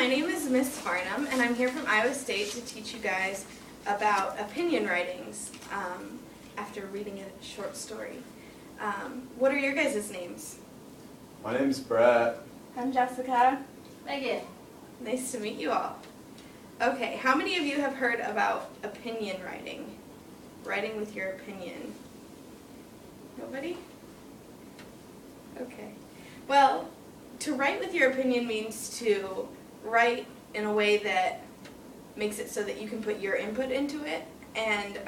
name is Miss Farnum, and I'm here from Iowa State to teach you guys about opinion writings after reading a short story. What are your guys' names? My name's Brett. I'm Jessica. Megan. Nice to meet you all. Okay, how many of you have heard about opinion writing? Writing with your opinion. Nobody? Okay. Well, to write with your opinion means to write in a way that makes it so that you can put your input into it, and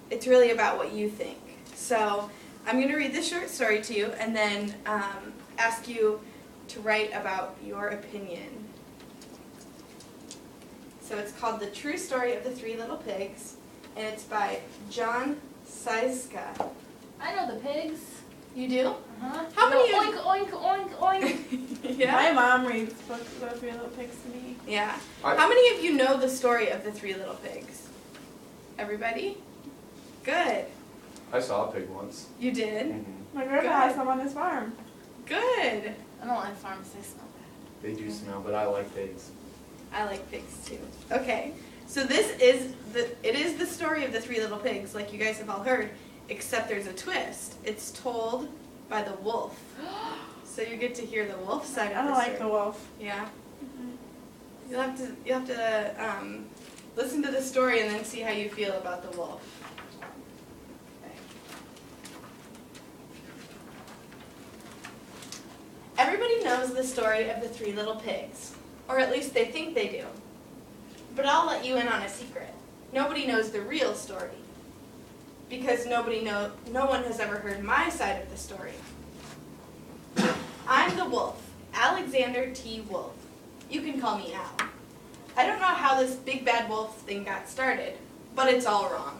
it's really about what you think. So I'm going to read this short story to you and then ask you to write about your opinion. So it's called The True Story of the Three Little Pigs, and it's by John Saiska. I know the pigs. You do? Uh-huh. How many of oink, oink, oink, oink. Yeah. My mom reads books about Three Little Pigs to me. Yeah. How many of you know the story of the Three Little Pigs? Everybody? Good. I saw a pig once. You did? Mm-hmm. My grandpa has some on his farm. Good. I don't like farms, they smell bad. They do smell, but I like pigs. I like pigs too. Okay. So this is the story of the Three Little Pigs, like you guys have all heard, except there's a twist. It's told by the wolf. So you get to hear the wolf side of the story. I don't like the wolf. Yeah. Mm-hmm. You'll have to listen to the story and then see how you feel about the wolf. Okay. Everybody knows the story of the Three Little Pigs, or at least they think they do. But I'll let you in on a secret. Nobody knows the real story, because no one has ever heard my side of the story. I'm the wolf, Alexander T. Wolf. You can call me Al. I don't know how this big bad wolf thing got started, but it's all wrong.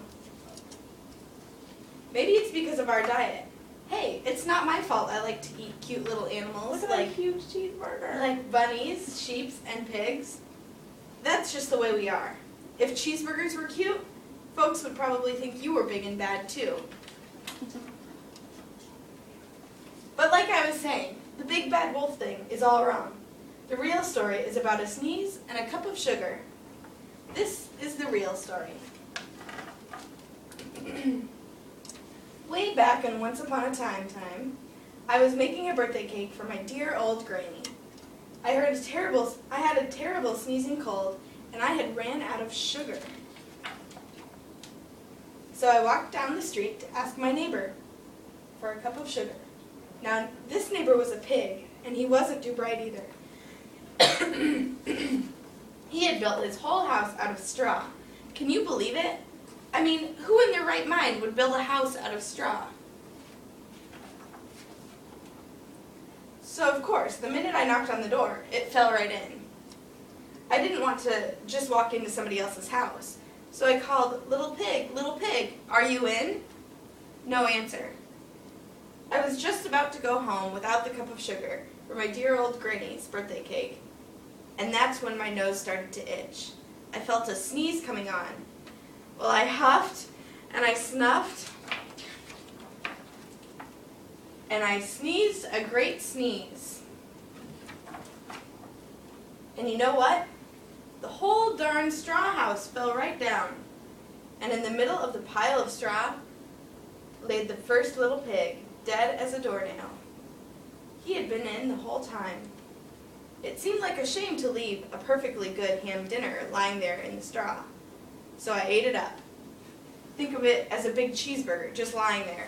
Maybe it's because of our diet. Hey, it's not my fault I like to eat cute little animals Look at that huge cheeseburger. like bunnies, sheep, and pigs. That's just the way we are. If cheeseburgers were cute, folks would probably think you were big and bad too. But like I was saying, the big bad wolf thing is all wrong. The real story is about a sneeze and a cup of sugar. This is the real story. Way back in Once Upon a Time, I was making a birthday cake for my dear old granny. I had a terrible sneezing cold, and I had ran out of sugar. So I walked down the street to ask my neighbor for a cup of sugar. Now, this neighbor was a pig, and he wasn't too bright either. He had built his whole house out of straw. Can you believe it? I mean, who in their right mind would build a house out of straw? So, of course, the minute I knocked on the door, it fell right in. I didn't want to just walk into somebody else's house. So I called, little pig, are you in? No answer. I was just about to go home without the cup of sugar for my dear old granny's birthday cake. And that's when my nose started to itch. I felt a sneeze coming on. Well, I huffed and I snuffed. And I sneezed a great sneeze. And you know what? The whole darn straw house fell right down. And in the middle of the pile of straw laid the first little pig, dead as a doornail. He had been in the whole time. It seemed like a shame to leave a perfectly good ham dinner lying there in the straw. So I ate it up. Think of it as a big cheeseburger just lying there.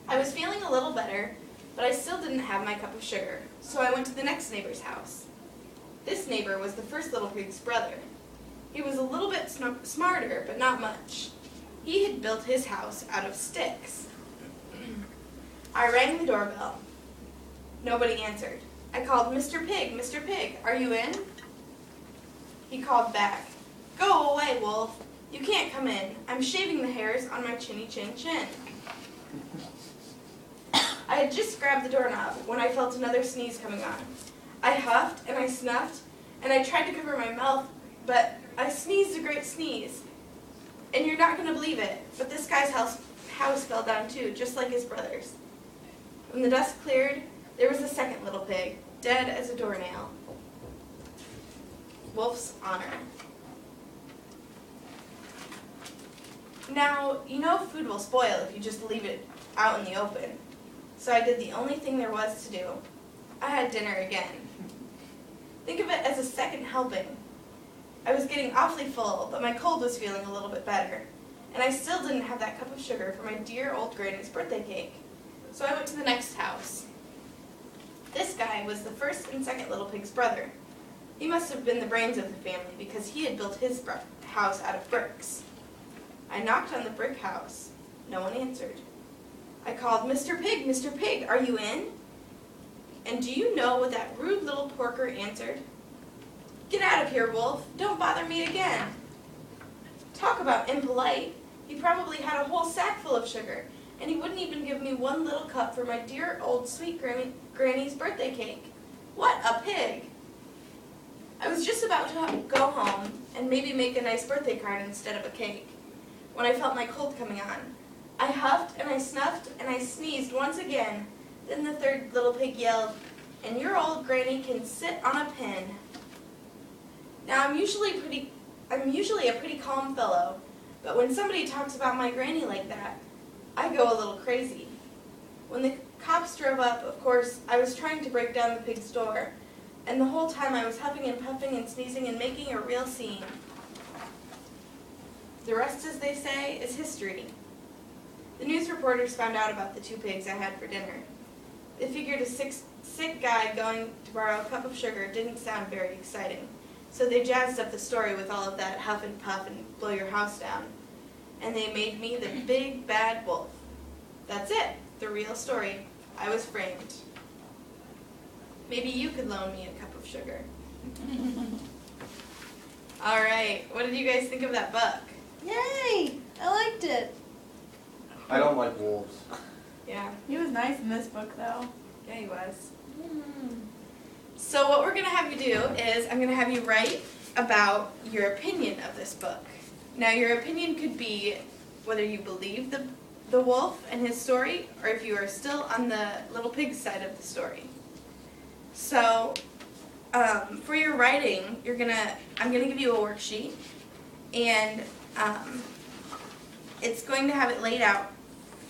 I was feeling a little better, but I still didn't have my cup of sugar, so I went to the next neighbor's house. This neighbor was the first little pig's brother. He was a little bit smarter, but not much. He had built his house out of sticks. I rang the doorbell. Nobody answered. I called, Mr. Pig, are you in? He called back, go away, wolf. You can't come in. I'm shaving the hairs on my chinny chin chin. I had just grabbed the doorknob when I felt another sneeze coming on. I huffed and I snuffed and I tried to cover my mouth, but I sneezed a great sneeze. And you're not going to believe it, but this guy's house fell down too, just like his brother's. When the dust cleared, There was a second little pig, dead as a doornail. Wolf's honor. Now, you know food will spoil if you just leave it out in the open. So I did the only thing there was to do. I had dinner again. Think of it as a second helping. I was getting awfully full, but my cold was feeling a little bit better. And I still didn't have that cup of sugar for my dear old granny's birthday cake. So I went to the next house. This guy was the first and second little pig's brother. He must have been the brains of the family because he had built his house out of bricks. I knocked on the brick house. No one answered. I called, Mr. Pig, are you in? And do you know what that rude little porker answered? Get out of here, Wolf. Don't bother me again. Talk about impolite. He probably had a whole sack full of sugar, and he wouldn't even give me one little cup for my dear old sweet granny's birthday cake. What a pig! I was just about to go home and maybe make a nice birthday card instead of a cake when I felt my cold coming on. I huffed and I snuffed and I sneezed once again. Then the third little pig yelled, and your old granny can sit on a pin. Now I'm usually a pretty calm fellow, but when somebody talks about my granny like that, I go a little crazy. When the cops drove up, of course, I was trying to break down the pig's door, and the whole time I was huffing and puffing and sneezing and making a real scene. The rest, as they say, is history. The news reporters found out about the 2 pigs I had for dinner. They figured a sick guy going to borrow a cup of sugar didn't sound very exciting, so they jazzed up the story with all of that huff and puff and blow your house down. And they made me the big bad wolf. That's it, the real story. I was framed. Maybe you could loan me a cup of sugar. All right, what did you guys think of that book? Yay! I liked it. I don't like wolves. Yeah, He was nice in this book, though. yeah, he was. So what we're going to have you do is I'm going to have you write about your opinion of this book. Now your opinion could be whether you believe the wolf and his story or if you are still on the little pig side of the story. So for your writing, I'm going to give you a worksheet and it's going to have it laid out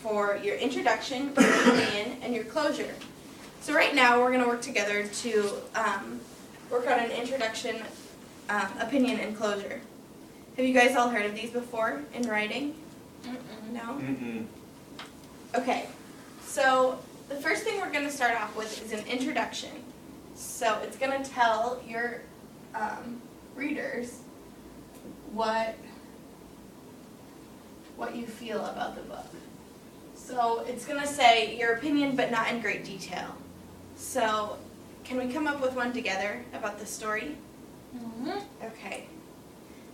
for your introduction, your opinion, and your closure. So right now we're going to work together to work on an introduction, opinion, and closure. Have you guys all heard of these before in writing? No? Mm-mm. Okay, so the first thing we're going to start off with is an introduction. So it's going to tell your readers what you feel about the book. So it's going to say your opinion but not in great detail. So can we come up with one together about the story? Mm-hmm. Okay.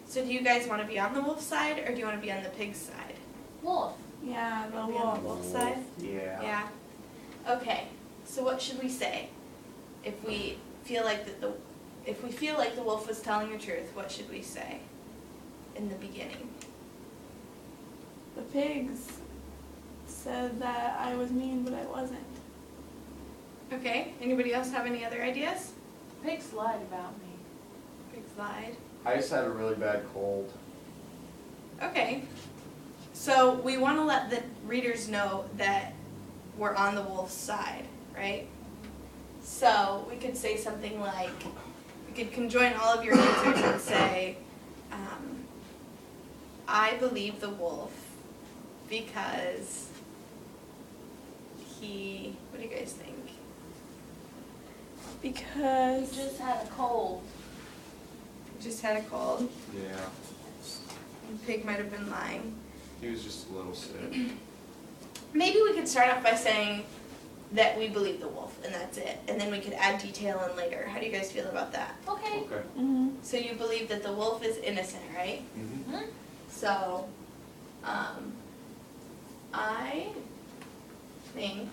So do you guys want to be on the wolf side or do you want to be on the pig side? Wolf. Yeah, the Are we on the wolf. wolf side? Yeah. Yeah. Okay. So what should we say? If we feel like the wolf was telling the truth, what should we say in the beginning? The pigs said that I was mean, but I wasn't. Okay. Anybody else have any other ideas? Pigs lied about me. Pigs lied. I just had a really bad cold. Okay. So we want to let the readers know that we're on the wolf's side, right? So we could say something like, we could conjoin all of your answers and say, I believe the wolf because what do you guys think? Because He just had a cold. Just had a cold. Yeah. The pig might have been lying. He was just a little sick. Maybe we could start off by saying that we believe the wolf and that's it. And then we could add detail in later. How do you guys feel about that? Okay. Okay. mhm. So you believe that the wolf is innocent, right? Mm-hmm. Hmm? So, I think